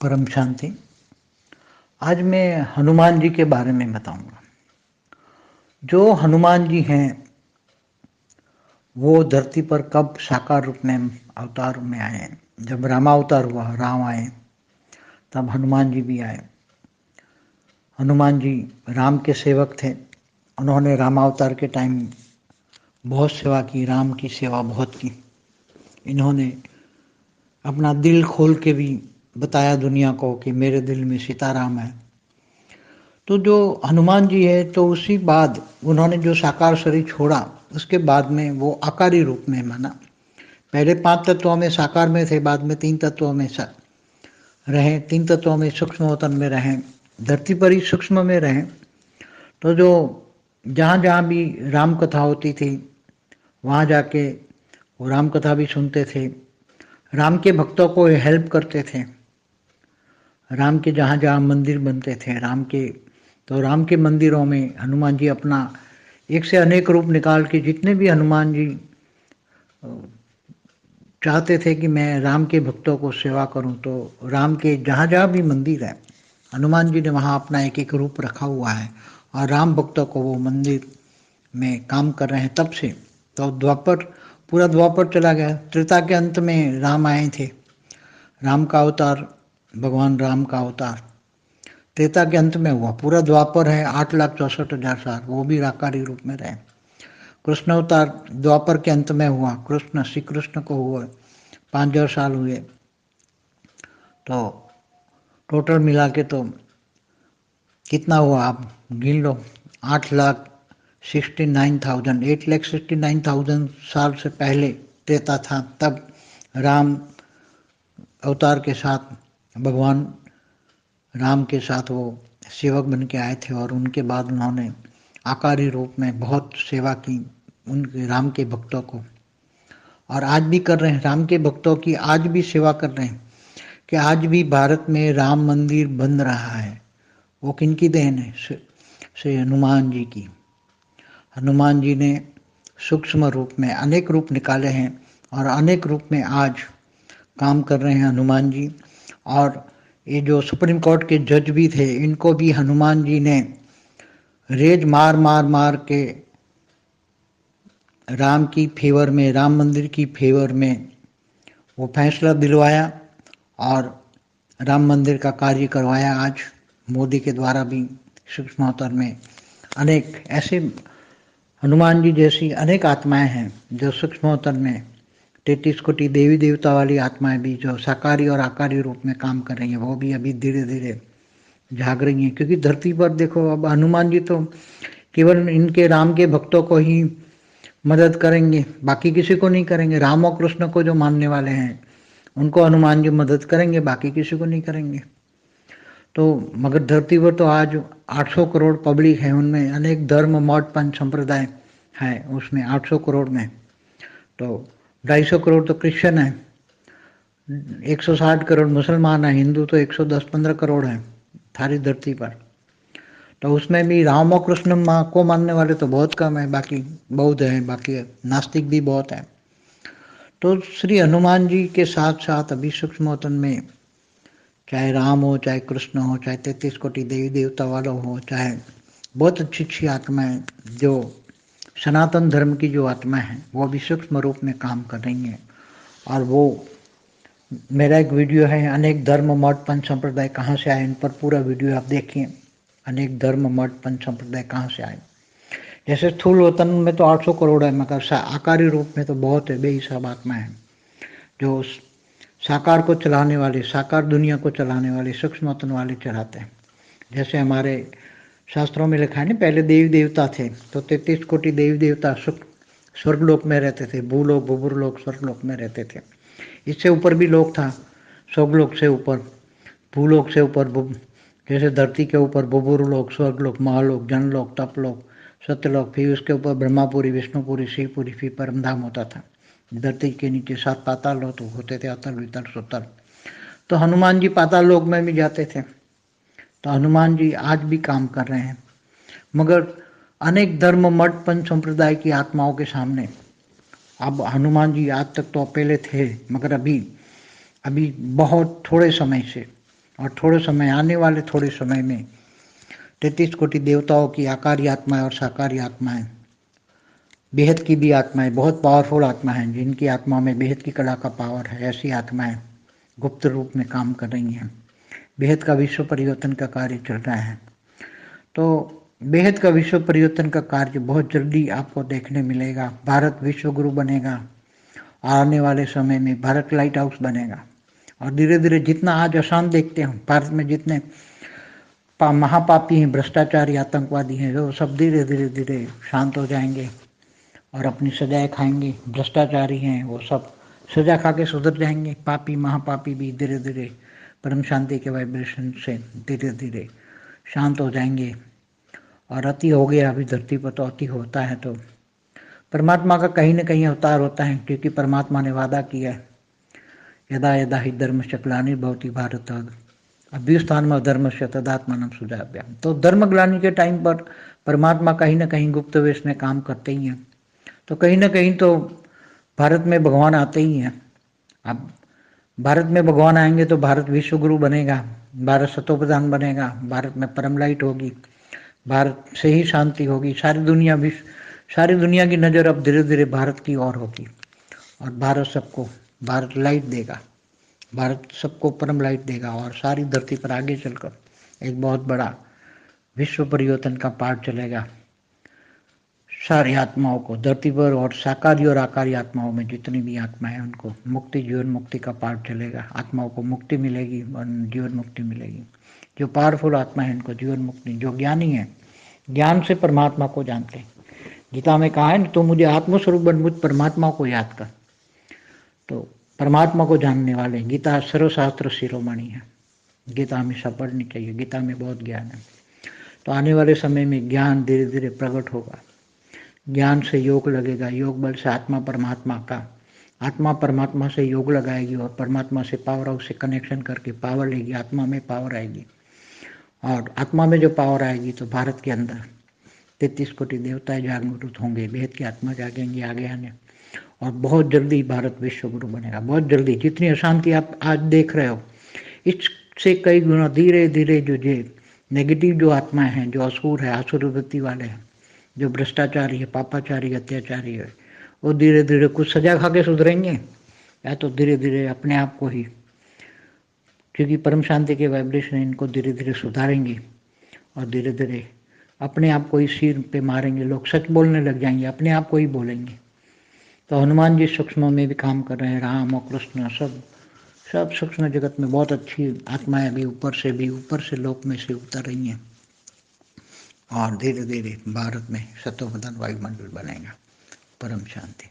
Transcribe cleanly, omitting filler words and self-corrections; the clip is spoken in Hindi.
परम शांति। आज मैं हनुमान जी के बारे में बताऊंगा। जो हनुमान जी हैं वो धरती पर कब साकार रूप में अवतार में आए। जब रामावतार हुआ, राम आए, तब हनुमान जी भी आए। हनुमान जी राम के सेवक थे। उन्होंने रामावतार के टाइम बहुत सेवा की, राम की सेवा बहुत की। इन्होंने अपना दिल खोल के भी बताया दुनिया को कि मेरे दिल में सीताराम है। तो जो हनुमान जी है, तो उसी बाद उन्होंने जो साकार शरीर छोड़ा, उसके बाद में वो आकारी रूप में माना। पहले 5 तत्वों में साकार में थे, बाद में 3 तत्वों में रहे। 3 तत्वों में सूक्ष्म अवतार में रहे, धरती पर ही सूक्ष्म में रहे। तो जो जहाँ जहाँ भी राम कथा होती थी, वहाँ जाके वो राम कथा भी सुनते थे, राम के भक्तों को हेल्प करते थे। राम के जहाँ जहाँ मंदिर बनते थे राम के मंदिरों में हनुमान जी अपना एक से अनेक रूप निकाल के, जितने भी हनुमान जी चाहते थे कि मैं राम के भक्तों को सेवा करूं, तो राम के जहाँ जहाँ भी मंदिर है, हनुमान जी ने वहाँ अपना एक एक रूप रखा हुआ है और राम भक्तों को वो मंदिर में काम कर रहे हैं तब से। तो पूरा द्वापर चला गया। त्रेता के अंत में राम आए थे। राम का अवतार, भगवान राम का अवतार त्रेता के अंत में हुआ। पूरा द्वापर है 8,64,000 साल, वो भी राकारी रूप में रहे। कृष्ण अवतार द्वापर के अंत में हुआ। श्री कृष्ण को हुआ 5,000 साल हुए। तो टोटल मिला के तो कितना हुआ, आप गिन लो। 8,69,000 साल से पहले त्रेता था, तब राम अवतार के साथ, भगवान राम के साथ वो सेवक बन के आए थे। और उनके बाद उन्होंने आकारी रूप में बहुत सेवा की उनके राम के भक्तों को, और आज भी कर रहे हैं। राम के भक्तों की आज भी सेवा कर रहे हैं कि आज भी भारत में राम मंदिर बन रहा है। वो किनकी देन है? श्री हनुमान जी की। हनुमान जी ने सूक्ष्म रूप में अनेक रूप निकाले हैं और अनेक रूप में आज काम कर रहे हैं हनुमान जी। और ये जो सुप्रीम कोर्ट के जज भी थे, इनको भी हनुमान जी ने रेज मार मार मार के राम की फेवर में, राम मंदिर की फेवर में वो फैसला दिलवाया और राम मंदिर का कार्य करवाया। आज मोदी के द्वारा भी सूक्ष्म अवतार में अनेक ऐसे हनुमान जी जैसी अनेक आत्माएं हैं जो सूक्ष्म अवतार में 33 कोटि देवी देवता वाली आत्माएं भी जो साकारी और आकारी रूप में काम कर रही हैं, वो भी अभी धीरे धीरे जाग रही हैं। क्योंकि धरती पर देखो, अब हनुमान जी तो केवल इनके राम के भक्तों को ही मदद करेंगे, बाकी किसी को नहीं करेंगे। राम और कृष्ण को जो मानने वाले हैं उनको हनुमान जी मदद करेंगे, बाकी किसी को नहीं करेंगे। तो मगर धरती पर तो आज 800 करोड़ पब्लिक है, उनमें अनेक धर्म मठ पंथ संप्रदाय है। उसमें 800 करोड़ में तो 250 करोड़ तो क्रिश्चियन है, 160 करोड़ मुसलमान है, हिंदू तो 110-15 करोड़ है सारी धरती पर। तो उसमें भी राम और कृष्ण माँ को मानने वाले तो बहुत कम है, बाकी बौद्ध है, बाकी नास्तिक भी बहुत है। तो श्री हनुमान जी के साथ साथ अभी सूक्ष्म अवतार में चाहे राम हो, चाहे कृष्ण हो, चाहे 33 कोटि देवी देवता वाला हो, चाहे बहुत अच्छी अच्छी आत्माएं जो सनातन धर्म की जो आत्मा है, वो भी सूक्ष्म रूप में काम कर रही हैं। और वो मेरा एक वीडियो है, अनेक धर्म मठ पंथ संप्रदाय कहाँ से आए, इन पर पूरा वीडियो आप देखिए। अनेक धर्म मठ पंथ संप्रदाय कहाँ से आए। जैसे स्थूल वतन में तो 800 करोड़ है, मगर आकारी रूप में तो बहुत है, बेहिसाब आत्मा है जो साकार को चलाने वाले, साकार दुनिया को चलाने वाले, सूक्ष्म वतन वाले चलाते हैं। जैसे हमारे शास्त्रों में लिखा है ना, पहले देवी देवता थे तो 33 कोटि देवी देवता स्वर्गलोक में रहते थे, भूलोक भूबुरलोक स्वर्गलोक में रहते थे। इससे ऊपर भी लोक था, स्वर्गलोक से ऊपर, भूलोक से ऊपर, जैसे धरती के ऊपर बुबुरलोक, स्वर्गलोक, महालोक, जनलोक, तपलोक, सत्यलोक, फिर उसके ऊपर ब्रह्मापुरी, विष्णुपुरी, शिवपुरी, फिर परमधाम होता था। धरती के नीचे 7 पाताल होते थे, अतल वितल सुतल। तो हनुमान जी पाताल लोक में भी जाते थे। तो हनुमान जी आज भी काम कर रहे हैं, मगर अनेक धर्म मठ पंथ संप्रदाय की आत्माओं के सामने अब हनुमान जी आज तक तो पहले थे, मगर अभी बहुत थोड़े समय से और थोड़े समय आने वाले थोड़े समय में 33 कोटि देवताओं की आकारी आत्माएं और साकारी आत्माएं, बेहद की भी आत्माएं, बहुत पावरफुल आत्मा हैं, जिनकी आत्मा में बेहद की कला का पावर है, ऐसी आत्माएं गुप्त रूप में काम कर रही हैं। बेहद का विश्व परिवर्तन का कार्य चल रहा है। तो बेहद का विश्व परिवर्तन का कार्य बहुत जल्दी आपको देखने मिलेगा। भारत विश्व गुरु बनेगा, आने वाले समय में भारत लाइट हाउस बनेगा। और धीरे धीरे जितना आज अशांत देखते हैं भारत में, जितने महापापी हैं, भ्रष्टाचारी, आतंकवादी हैं, वो सब धीरे धीरे धीरे शांत हो जाएंगे और अपनी सजाएं खाएंगे। भ्रष्टाचारी हैं वो सब सजा खा के सुधर जाएंगे। पापी महापापी भी धीरे धीरे परम शांति के वाइब्रेशन से धीरे धीरे शांत हो जाएंगे। और अति हो गया अभी धरती पर, तो अति होता है तो परमात्मा का कहीं न कहीं अवतार होता है, क्योंकि परमात्मा ने वादा किया है, यदा यदा हि धर्मस्य ग्लानिर्भवति भारत अभ्युत्थानम् अधर्मस्य तदात्मानं सृजाम्यहम्। तो धर्म ग्लानि के टाइम पर परमात्मा कहीं न कहीं गुप्त वेश में काम करते ही हैं। तो कहीं न कहीं तो भारत में भगवान आते ही हैं। अब भारत में भगवान आएंगे तो भारत विश्व गुरु बनेगा, भारत सतोप्रधान बनेगा, भारत में परम लाइट होगी, भारत से ही शांति होगी। सारी दुनिया की नज़र अब धीरे धीरे भारत की ओर होगी और भारत लाइट देगा, भारत सबको परम लाइट देगा और सारी धरती पर आगे चलकर एक बहुत बड़ा विश्व परिवर्तन का पाठ चलेगा। सारी आत्माओं को धरती पर और साकारी और आकारी आत्माओं में जितनी भी आत्माएं हैं उनको मुक्ति, जीवन मुक्ति का पाठ चलेगा। आत्माओं को मुक्ति मिलेगी और जीवन मुक्ति मिलेगी। जो पावरफुल आत्मा है इनको जीवन मुक्ति, जो ज्ञानी है ज्ञान से परमात्मा को जानते हैं। गीता में कहा है ना, तो मुझे आत्मस्वरूप बन, मुझ परमात्मा को याद कर। तो परमात्मा को जानने वाले, गीता सर्वशास्त्र शिरोमणि है, गीता हमेशा पढ़नी चाहिए, गीता में बहुत ज्ञान है। तो आने वाले समय में ज्ञान धीरे धीरे प्रकट होगा, ज्ञान से योग लगेगा, योग बल से आत्मा परमात्मा से योग लगाएगी और परमात्मा से पावर हाउस से कनेक्शन करके पावर लेगी, आत्मा में पावर आएगी। और आत्मा में जो पावर आएगी तो भारत के अंदर 33 कोटि देवताएं जागरूक होंगे, भेद की आत्मा जागेंगे आगे आने, और बहुत जल्दी भारत विश्व गुरु बनेगा। बहुत जल्दी, जितनी अशांति आप आज देख रहे हो इससे कई गुना धीरे धीरे जो नेगेटिव जो आत्माएं हैं, जो असुर है, आसुर वृत्ति वाले हैं, जो भ्रष्टाचारी है, पापाचारी, अत्याचारी है, वो धीरे धीरे कुछ सजा खा के सुधरेंगे या तो धीरे धीरे अपने आप को ही, क्योंकि परम शांति के वाइब्रेशन इनको धीरे धीरे सुधारेंगे और धीरे धीरे अपने आप को ही सिर पे मारेंगे। लोग सच बोलने लग जाएंगे, अपने आप को ही बोलेंगे। तो हनुमान जी सूक्ष्म में भी काम कर रहे हैं, राम और कृष्ण सब सूक्ष्म जगत में बहुत अच्छी आत्माएं भी ऊपर से लोक में से उतर रही हैं और धीरे धीरे भारत में सतोप्रधान वायुमंडल बनेगा। परम शांति।